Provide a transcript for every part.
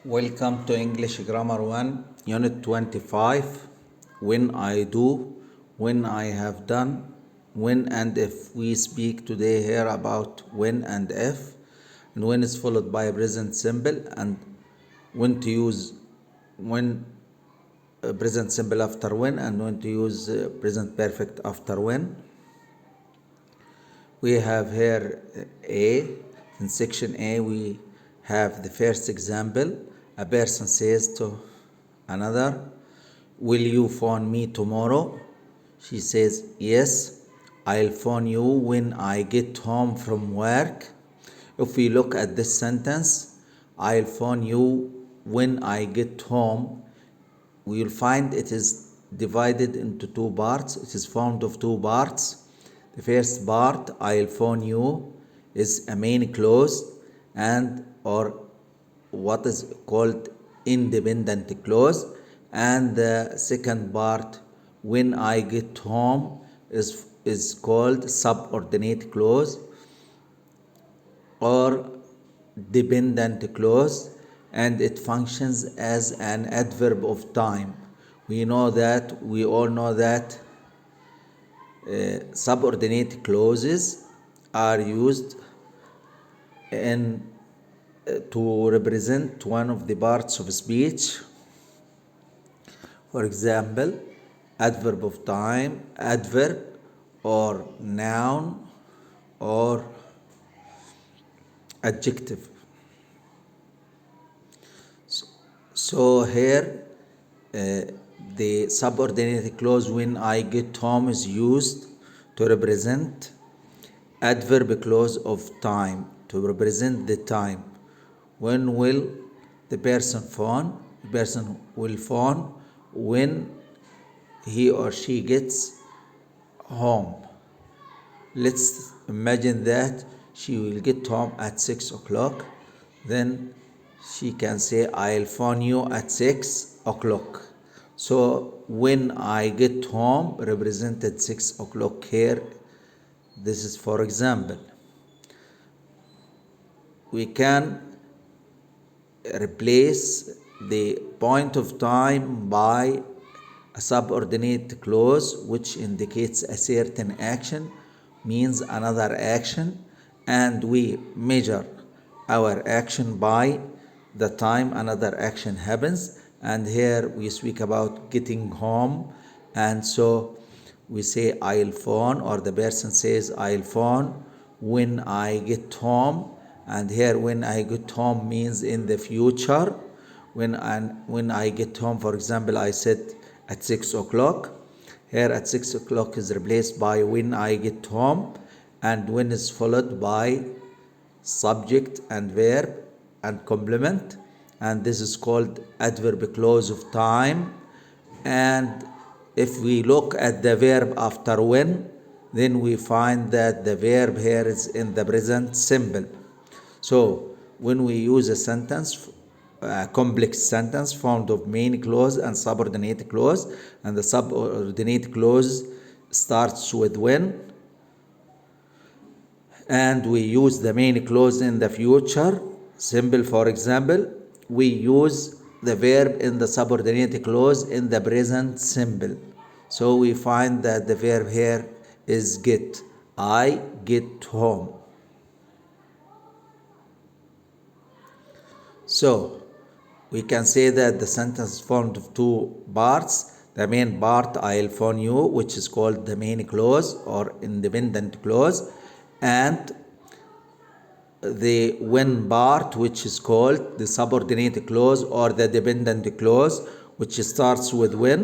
Welcome to English Grammar 1, Unit 25. When I do, when I have done, when and if. We speak today here about when and if, and when is followed by a present simple, and when to use when present simple after when, and when to use present perfect after when. We have here A. In section A, we have the first example. A person says to another, "Will you phone me tomorrow?" She says, "Yes, I'll phone you when I get home from work." If we look at this sentence, "I'll phone you when I get home," we will find it is divided into two parts. It is formed of two parts. The first part, "I'll phone you," is a main clause and or what is called independent clause, and the second part, "when I get home," is called subordinate clause or dependent clause, and it functions as an adverb of time. We all know that subordinate clauses are used in to represent one of the parts of speech. For example, adverb of time, adverb, or noun, or adjective. So here the subordinate clause "when I get home" is used to represent adverb clause of time, to represent the time. When will the person phone? The person will phone when he or she gets home. Let's imagine that she will get home at 6 o'clock. Then she can say, "I'll phone you at 6 o'clock. So when I get home represented 6 o'clock here. This is for example. We can replace the point of time by a subordinate clause which indicates a certain action, means another action, and we measure our action by the time another action happens. And here we speak about getting home, and so we say "I'll phone," or the person says "I'll phone when I get home." And here "when I get home" means in the future. When I get home, for example, I said at 6 o'clock. Here at 6 o'clock is replaced by "when I get home," and "when" is followed by subject and verb and complement, and this is called adverb clause of time. And if we look at the verb after "when," then we find that the verb here is in the present simple. So when we use a complex sentence formed of main clause and subordinate clause, and the subordinate clause starts with "when," and we use the main clause in the future simple, for example, we use the verb in the subordinate clause in the present simple. So we find that the verb here is get. I get home. So we can say that the sentence is formed of two parts. The main part, "I'll phone you," which is called the main clause or independent clause, and the "when" part, which is called the subordinate clause or the dependent clause, which starts with "when"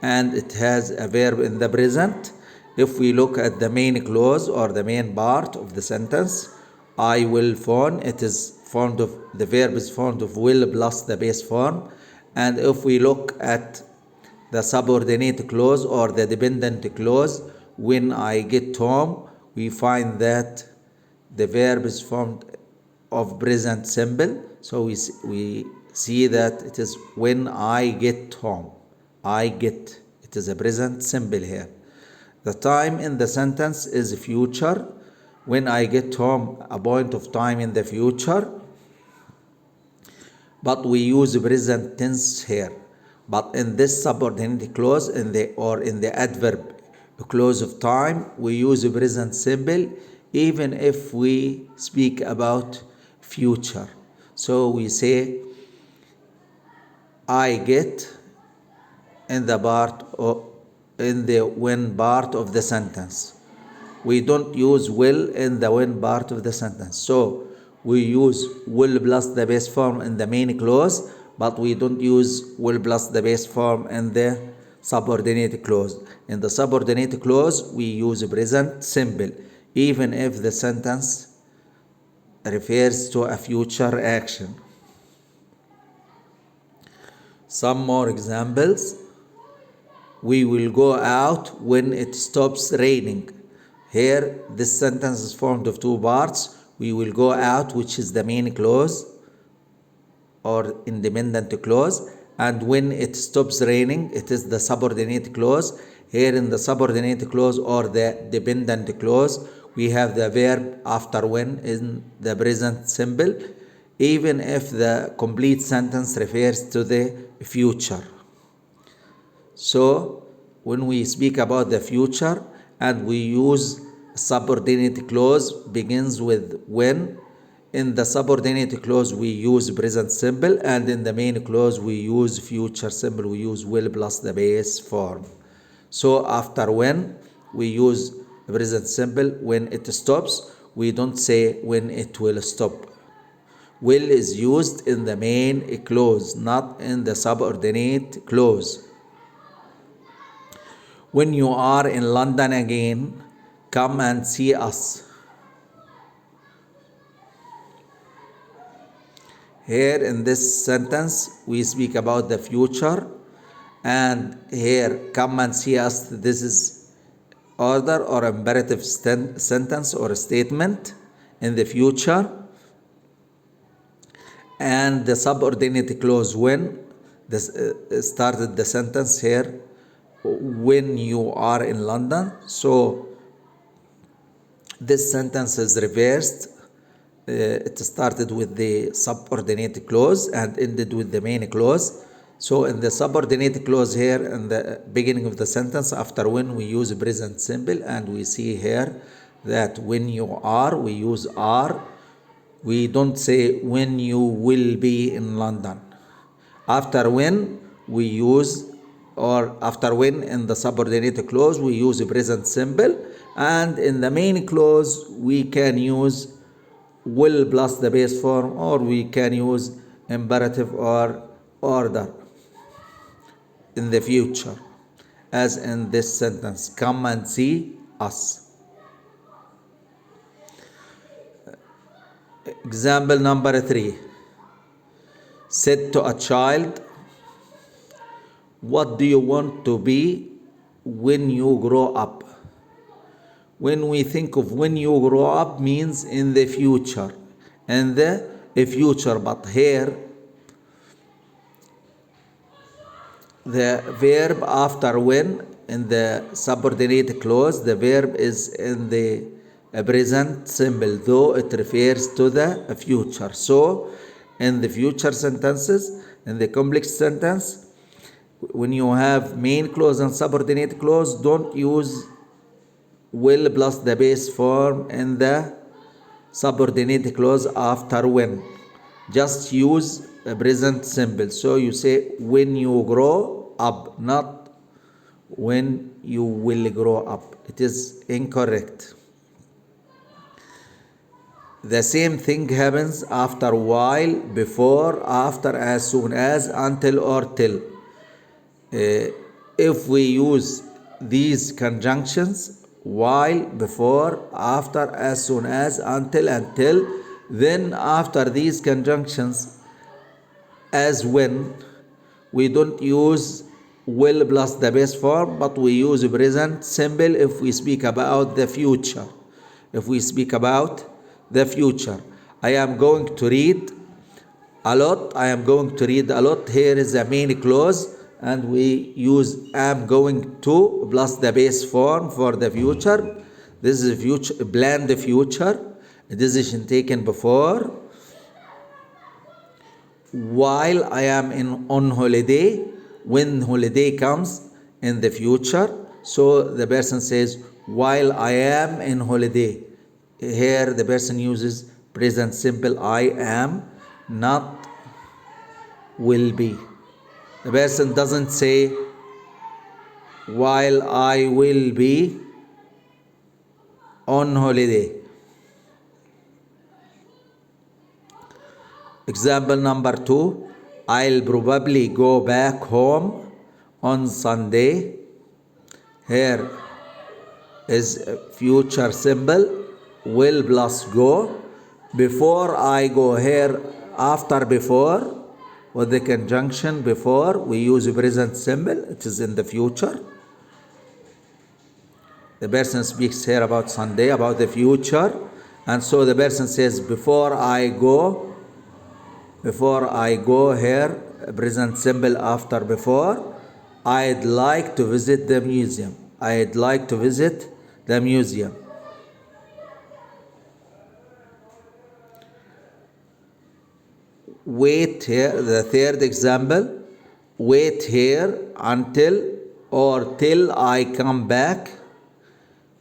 and it has a verb in the present. If we look at the main clause or the main part of the sentence, "I will phone," it is formed of, the verb is formed of "will" plus the base form. And if we look at the subordinate clause or the dependent clause, "when I get home," we find that the verb is formed of present simple. So we see that it is "when I get home." I get. It is a present simple here. The time in the sentence is future. When I get home, a point of time in the future. but we use present tense here. But in this subordinate clause in the adverb clause of time, we use present simple even if we speak about future. So we say I get in the when part of the sentence. We don't use will in the when part of the sentence. So we use will plus the base form in the main clause, but we don't use will plus the base form in the subordinate clause. In the subordinate clause, we use present simple, even if the sentence refers to a future action. Some more examples. We will go out when it stops raining. Here, this sentence is formed of two parts. We will go out, which is the main clause or independent clause, and when it stops raining, it is the subordinate clause. Here in the subordinate clause or the dependent clause, we have the verb after when in the present simple, even if the complete sentence refers to the future. So when we speak about the future and we use subordinate clause begins with when, in the subordinate clause we use present simple, and in the main clause we use future simple, we use will plus the base form. So after when, we use present simple. When it stops, we don't say when it will stop. Will is used in the main clause, not in the subordinate clause. When you are in London again, come and see us. Here in this sentence, we speak about the future, and here, come and see us, this is order or imperative sentence or statement in the future. And the subordinate clause when this started the sentence here, when you are in London. So this sentence is reversed. It started with the subordinate clause and ended with the main clause. So in the subordinate clause here, in the beginning of the sentence, after when, we use present simple, and we see here that when you are, we use are. We don't say when you will be in London. After when, we use, or after when in the subordinate clause, we use present simple, and in the main clause, we can use will plus the base form, or we can use imperative or order in the future, as in this sentence, come and see us. Example number 3. Said to a child, what do you want to be when you grow up? When we think of when you grow up, means in the future, but here the verb after when in the subordinate clause, the verb is in the present simple, though it refers to the future. So in the future sentences, in the complex sentence, when you have main clause and subordinate clause, don't use will plus the base form in the subordinate clause after when. Just use a present simple. So you say when you grow up, not when you will grow up. It is incorrect. The same thing happens after while, before, after, as soon as, until, or till. If we use these conjunctions, while, before, after, as soon as, until, and till, then after these conjunctions, as when, we don't use will plus the base form, but we use present simple if we speak about the future. If we speak about the future, I am going to read a lot. I am going to read a lot. Here is the main clause, and we use am going to plus the base form for the future. This is future, planned future, a decision taken before. while I am on holiday, when holiday comes in the future. So the person says, while I am in holiday. Here the person uses present simple I am, not will be. The person doesn't say, while I will be on holiday. Example number 2, I'll probably go back home on Sunday. Here is future simple, will plus go. Before I go, here after before, with the conjunction before, we use present simple, it is in the future. The person speaks here about Sunday, about the future, and so the person says, before I go here, present simple after before, I'd like to visit the museum. I'd like to visit the museum. Wait here, the third example, wait here until or till I come back.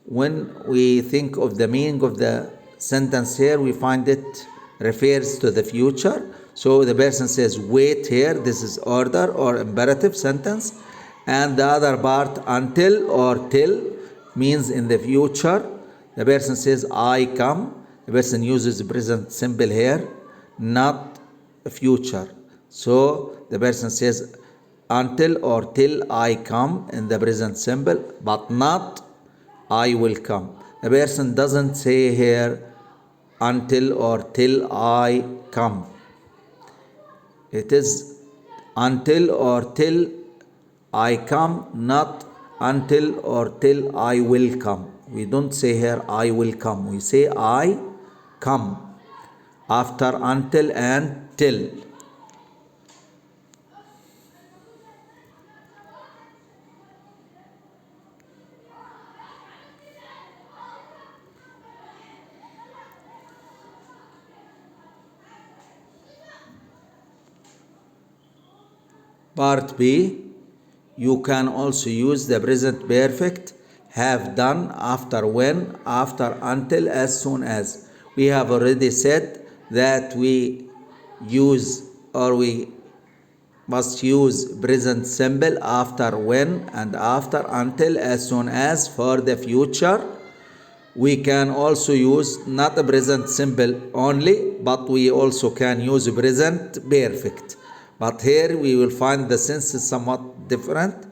When we think of the meaning of the sentence here, we find it refers to the future. So the person says, wait here, this is order or imperative sentence. And the other part, until or till, means in the future. The person says, I come. The person uses present simple here, not future. So the person says, until or till I come in the present simple, but not I will come. The person doesn't say here, until or till I come. It is until or till I come, not until or till I will come. We don't say here I will come. We say I come after until and till. Part B, you can also use the present perfect have done after when, after until, as soon as. We have already said that we use or we must use present simple after when and after until, as soon as for the future. We can also use not a present simple only, but we also can use present perfect. But here we will find the sense is somewhat different,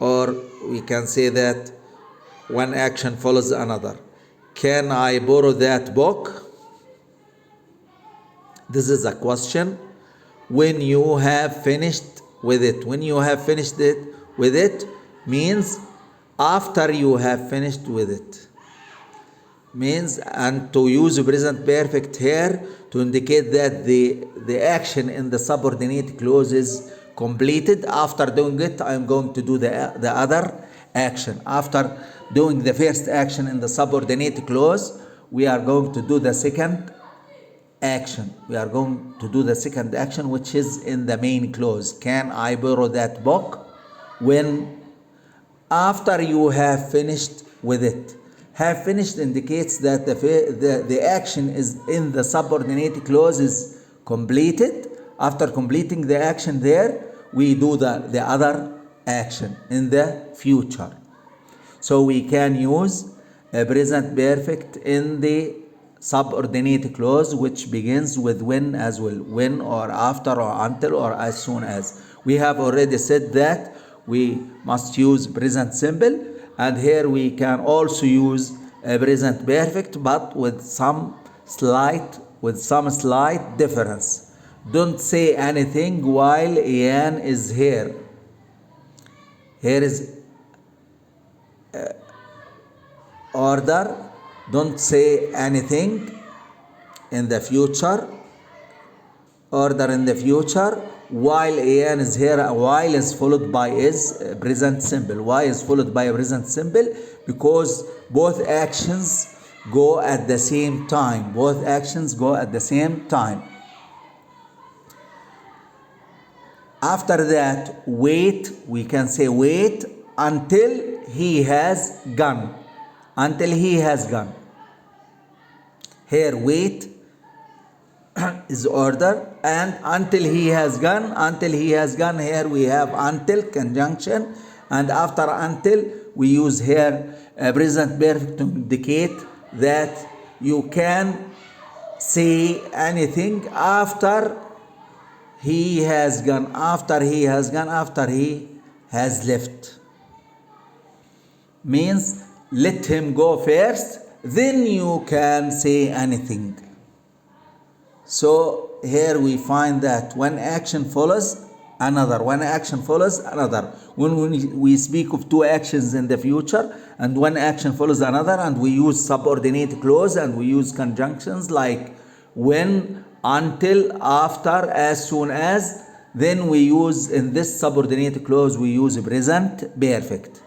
or we can say that one action follows another. Can I borrow that book? This is a question. When you have finished with it. When you have finished it with it means after you have finished with it. Means, and to use present perfect here to indicate that the action in the subordinate clause is completed. After doing it, I'm going to do the other action. After doing the first action in the subordinate clause, we are going to do the second action. We are going to do the second action, which is in the main clause. Can I borrow that book? When after you have finished with it. Have finished indicates that the action is in the subordinate clause is completed. After completing the action there, we do the other action in the future. So we can use a present perfect in the subordinate clause, which begins with when as well. When or after or until or as soon as. We have already said that we must use present simple. And here we can also use a present perfect, but with some slight difference. Don't say anything while Ian is here. Here is order. Don't say anything in the future. Order in the future. While Ian is here, while is followed by is present simple. Why is followed by a present simple? Because both actions go at the same time. Both actions go at the same time. After that, wait, we can say wait until he has gone. Until he has gone. Here, wait is order, and until he has gone, here we have until conjunction, and after until we use here a present perfect to indicate that you can say anything after he has gone, after he has left. Means let him go first, then you can say anything. So here we find that one action follows another. When we speak of two actions in the future and one action follows another, and we use subordinate clause and we use conjunctions like when, until, after, as soon as, then we use in this subordinate clause we use present perfect.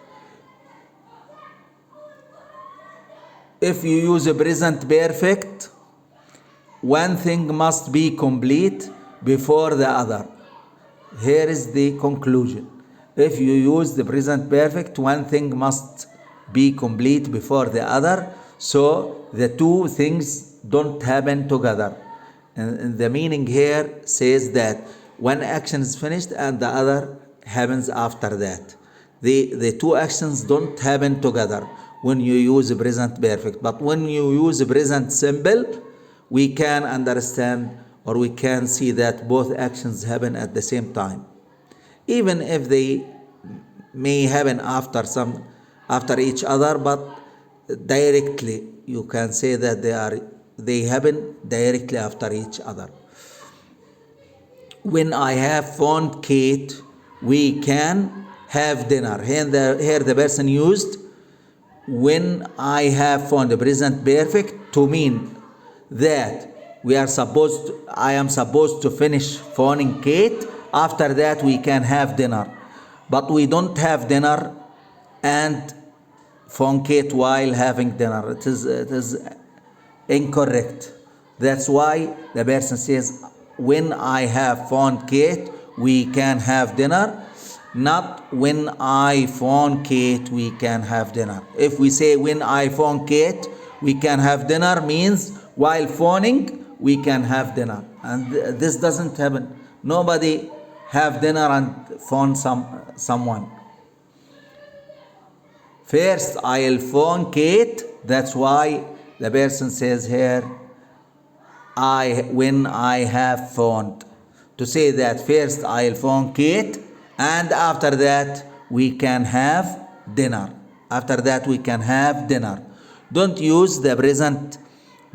If you use a present perfect, one thing must be complete before the other. Here is the conclusion. If you use the present perfect, one thing must be complete before the other, so the two things don't happen together. And the meaning here says that one action is finished and the other happens after that. The two actions don't happen together when you use present perfect. But when you use present simple, we can understand or we can see that both actions happen at the same time, even if they may happen after each other, but directly you can say that they happen directly after each other. When I have phoned Kate, we can have dinner. Here the person used when I have phoned the present perfect to mean that I am supposed to finish phoning Kate. After that we can have dinner, but we don't have dinner and phone Kate while having dinner. It is incorrect. That's why the person says when I have phoned Kate we can have dinner, not when I phone Kate we can have dinner. If we say when I phone Kate we can have dinner, means while phoning we can have dinner, and this doesn't happen. Nobody have dinner and phone someone. First I'll phone Kate. That's why the person says here when I have phoned, to say that first I'll phone Kate and after that we can have dinner. Don't use the present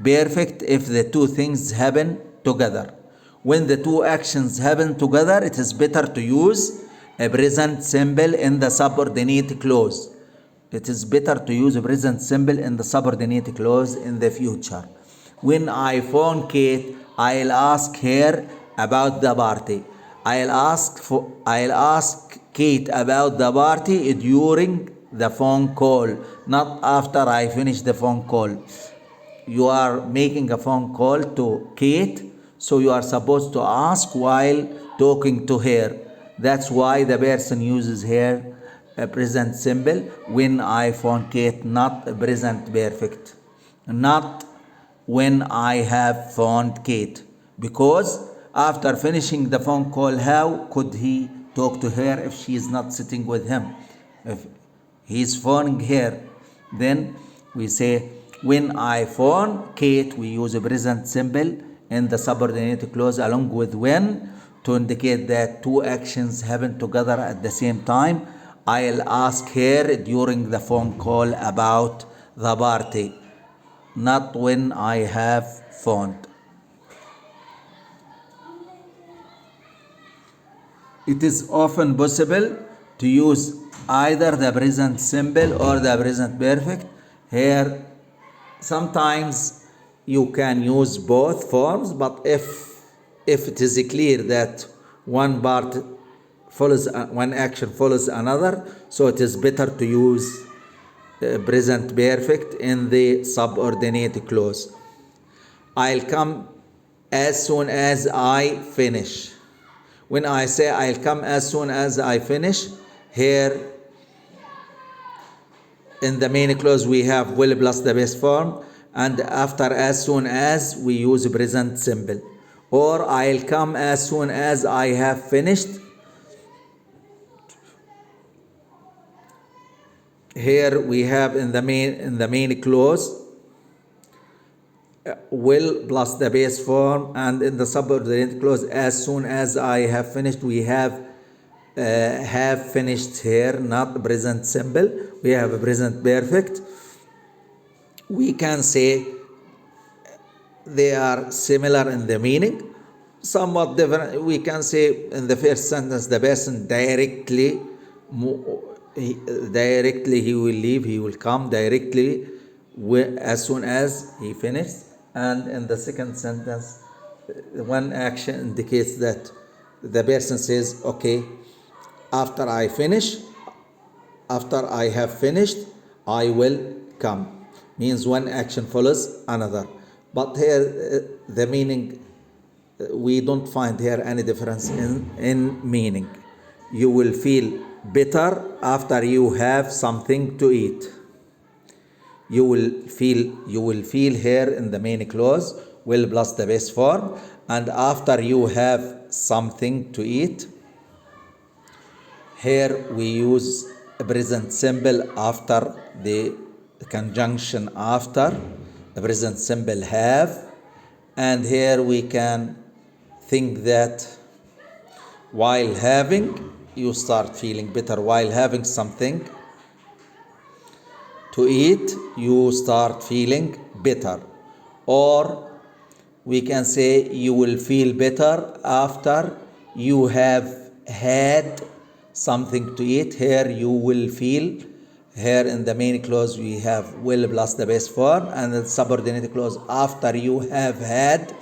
perfect if the two things happen together. When the two actions happen together, it is better to use a present simple in the subordinate clause. It is better to use a present simple in the subordinate clause in the future. When I phone Kate, I'll ask her about the party. I'll ask Kate about the party during the phone call, not after I finish the phone call. You are making a phone call to Kate, so you are supposed to ask while talking to her. That's why the person uses here a present simple when I phone Kate, not a present perfect, not when I have phoned Kate, because after finishing the phone call, how could he talk to her if she is not sitting with him? If he is phoning her, then we say when I phone Kate, we use a present simple in the subordinate clause along with when to indicate that two actions happen together at the same time. I'll ask her during the phone call about the party, not when I have phoned. It is often possible to use either the present simple or the present perfect. Here, sometimes you can use both forms, but if it is clear that one action follows another, so it is better to use present perfect in the subordinate clause. I'll come as soon as I finish. When I say I'll come as soon as I finish, here in the main clause we have will plus the base form, and after as soon as we use present simple. Or I'll come as soon as I have finished. Here we have in the main clause will plus the base form, and in the subordinate clause as soon as I have finished we have finished here, not present simple. We have a present perfect. We can say they are similar in the meaning, somewhat different. We can say in the first sentence the person directly he will leave, he will come directly as soon as he finished. And in the second sentence, one action indicates that the person says, okay, after I have finished, I will come. Means one action follows another. But here the meaning, we don't find here any difference in meaning. You will feel better after you have something to eat. You will feel here in the main clause will plus the base form, and after you have something to eat, here we use a present simple after the conjunction after the present simple have, and here we can think that while having, you start feeling better. While having something to eat, you start feeling better. Or we can say you will feel better after you have had something to eat. Here you will feel, here in the main clause we have will plus the base form, and the subordinate clause after you have had,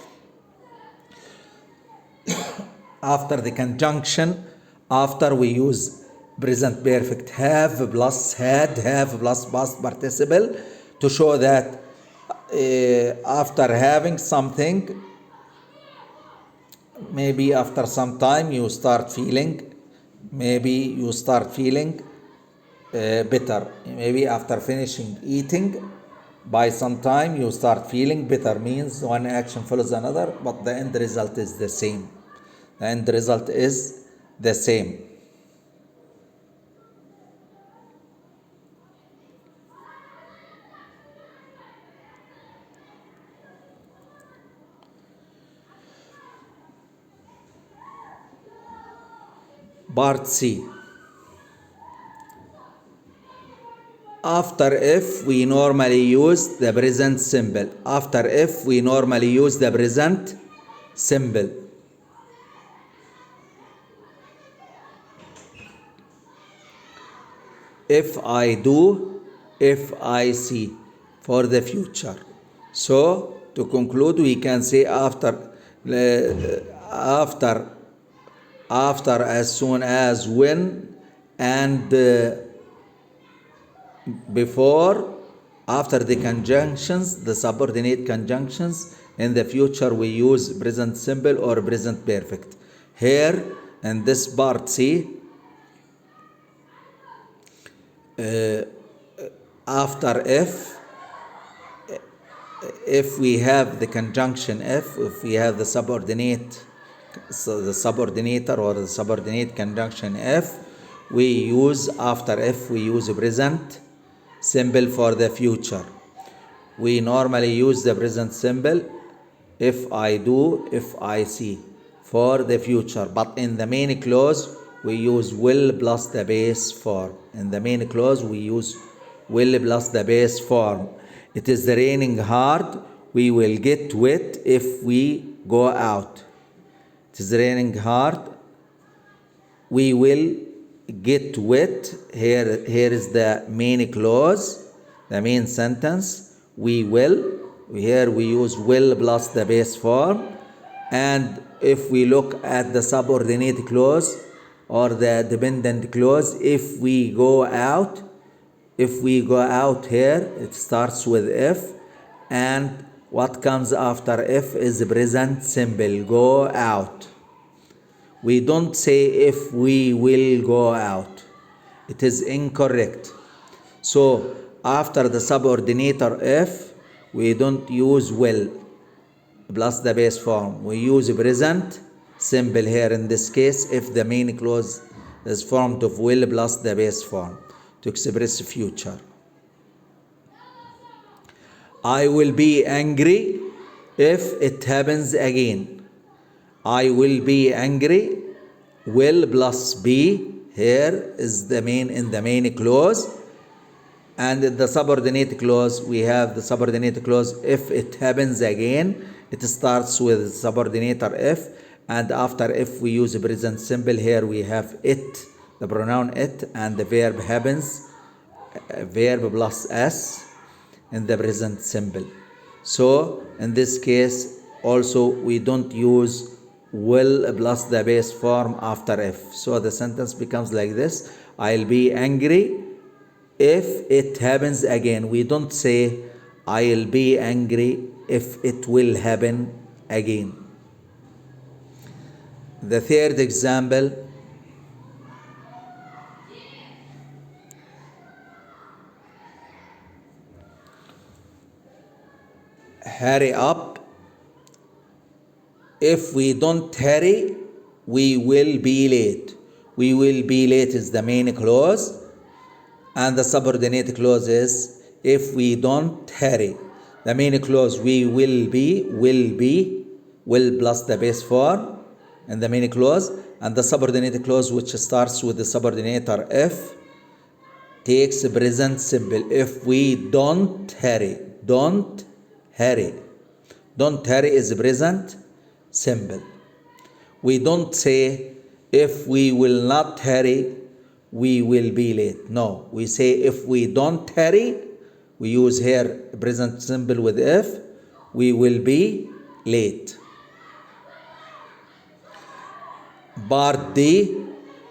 after the conjunction after we use present perfect have plus had, have plus past participle, to show that after having something, maybe after some time you start feeling better. Maybe after finishing eating, by some time you start feeling better. Means one action follows another, but the end result is the same. The end result is the same. Part C. After if we normally use the present simple. After if we normally use the present simple. If I do, if I see, for the future. So to conclude, we can say after as soon as, when, and before, after the conjunctions, the subordinate conjunctions. In the future we use present simple or present perfect. Here in this part C, after if we have the conjunction if we have the subordinate, so the subordinator or the subordinate conjunction if, we use after if we use present simple for the future. We normally use the present simple if I do, if I see, for the future. But in the main clause we use will plus the base form. In the main clause we use will plus the base form. It is raining hard, we will get wet if we go out. It is raining hard, we will get wet. Here is the main clause, the main sentence. We will, here we use will plus the base form. And if we look at the subordinate clause or the dependent clause, if we go out here, it starts with if, and what comes after if is present simple, go out. We don't say if we will go out. It is incorrect. So after the subordinator if, we don't use will plus the base form. We use present simple here in this case if the main clause is formed of will plus the base form to express future. I will be angry if it happens again. I will be angry. Will plus be here is the main in the main clause. And in the subordinate clause, we have the subordinate clause if it happens again. It starts with subordinator if, and after if we use present simple. Here we have it, the pronoun it, and the verb happens, verb plus s in the present simple. So in this case also we don't use will plus the base form after if. So the sentence becomes like this: I'll be angry if it happens again. We don't say I'll be angry if it will happen again. The third example, hurry up. If we don't hurry, we will be late. We will be late is the main clause, and the subordinate clause is if we don't hurry. The main clause we will be, will plus the base form and the main clause, and the subordinate clause which starts with the subordinator if takes present simple. If we don't hurry, don't hurry. Don't hurry is present simple. We don't say if we will not hurry, we will be late. No, we say if we don't hurry, we use here present simple with if, we will be late. Part D,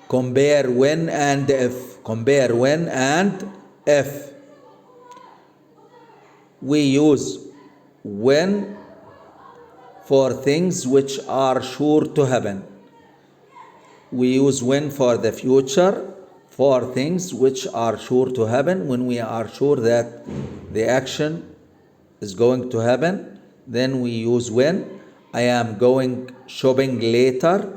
compare when and if. Compare when and if. We use when for things which are sure to happen. We use when for the future for things which are sure to happen. When we are sure that the action is going to happen, then we use when. I am going shopping later.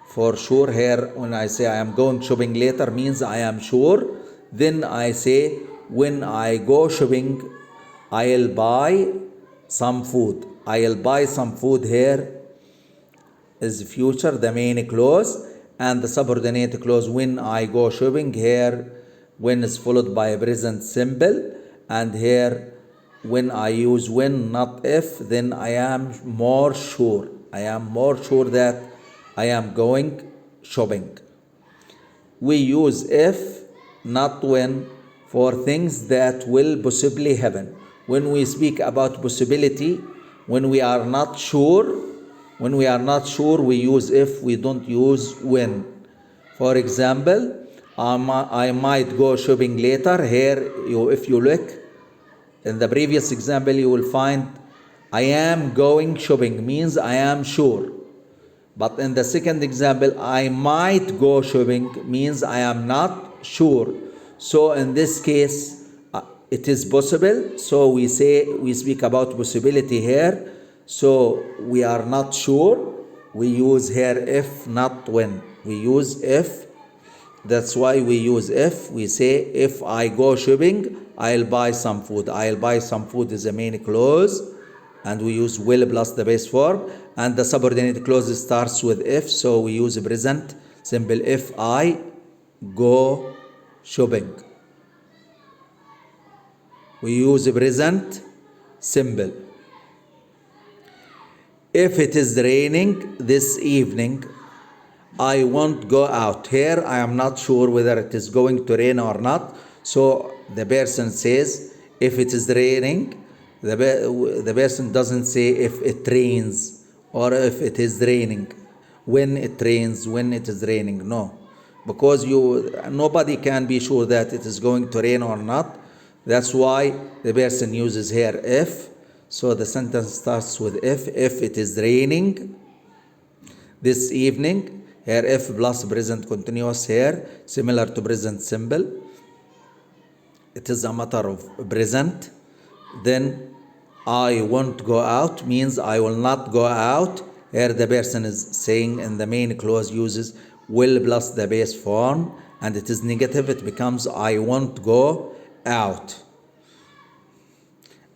For sure here, when I say I am going shopping later means I am sure. Then I say when I go shopping, I'll buy some food. I'll buy some food here is future, the main clause, and the subordinate clause when I go shopping. Here when is followed by a present simple, and here when I use when not if, then I am more sure. I am more sure that I am going shopping. We use if not when for things that will possibly happen. When we speak about possibility, when we are not sure, we use if, we don't use when. For example, I might go shopping later. Here, if you look in the previous example, you will find I am going shopping means I am sure. But in the second example, I might go shopping means I am not sure. So in this case, it is possible. So we speak about possibility here. So we are not sure. We use here if, not when. We use if. That's why we use if. We say if I go shopping, I'll buy some food. I'll buy some food is the main clause. And we use will plus the base form, and the subordinate clause starts with if, so we use present simple. If I go shopping, we use present simple. If it is raining this evening, I won't go out. Here I am not sure whether it is going to rain or not, so the person says if it is raining. The person doesn't say if it rains or if it is raining. When it rains, when it is raining. No. Because nobody can be sure that it is going to rain or not. That's why the person uses here if. So the sentence starts with if. If it is raining this evening, Here if plus present continuous here, similar to present simple. It is a matter of present. Then I won't go out means I will not go out. Here the person is saying in the main clause uses will plus the base form, and it is negative. It becomes I won't go out.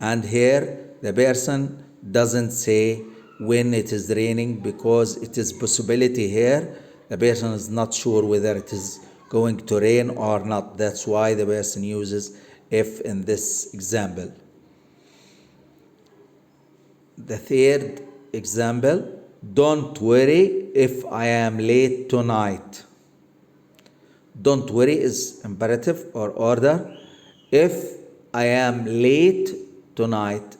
And here the person doesn't say when it is raining because it is possibility here. The person is not sure whether it is going to rain or not. That's why the person uses if in this example. The third example, don't worry if I am late tonight. Don't worry is imperative or order. If I am late tonight,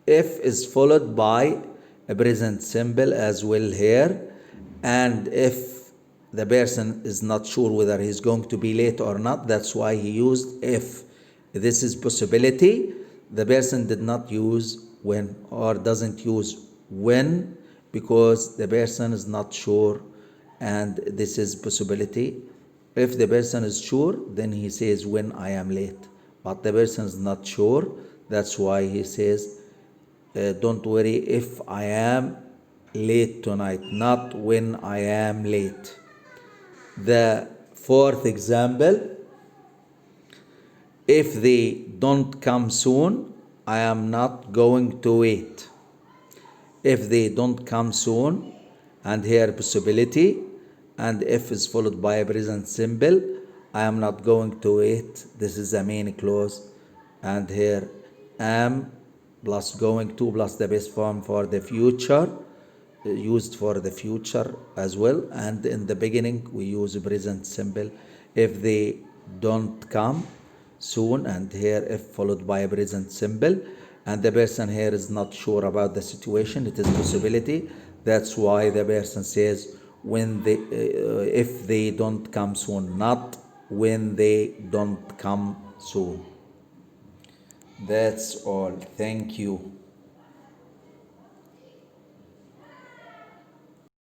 if is followed by a present simple as well here. And if the person is not sure whether he's going to be late or not, that's why he used if. This is possibility. The person did not use when or doesn't use when because the person is not sure, and this is possibility. If the person is sure, then he says when I am late, but the person is not sure. That's why he says don't worry if I am late tonight, not when I am late. The fourth example, if they don't come soon, I am not going to wait. If they don't come soon, and here possibility, and if is followed by a present simple, I am not going to wait. This is a main clause, and here am plus going to plus the base form for the future, used for the future as well. And in the beginning we use present simple if they don't come soon, and here if followed by a present simple, and the person here is not sure about the situation. It is possibility. That's why the person says when they if they don't come soon, not when they don't come soon. That's all. Thank you.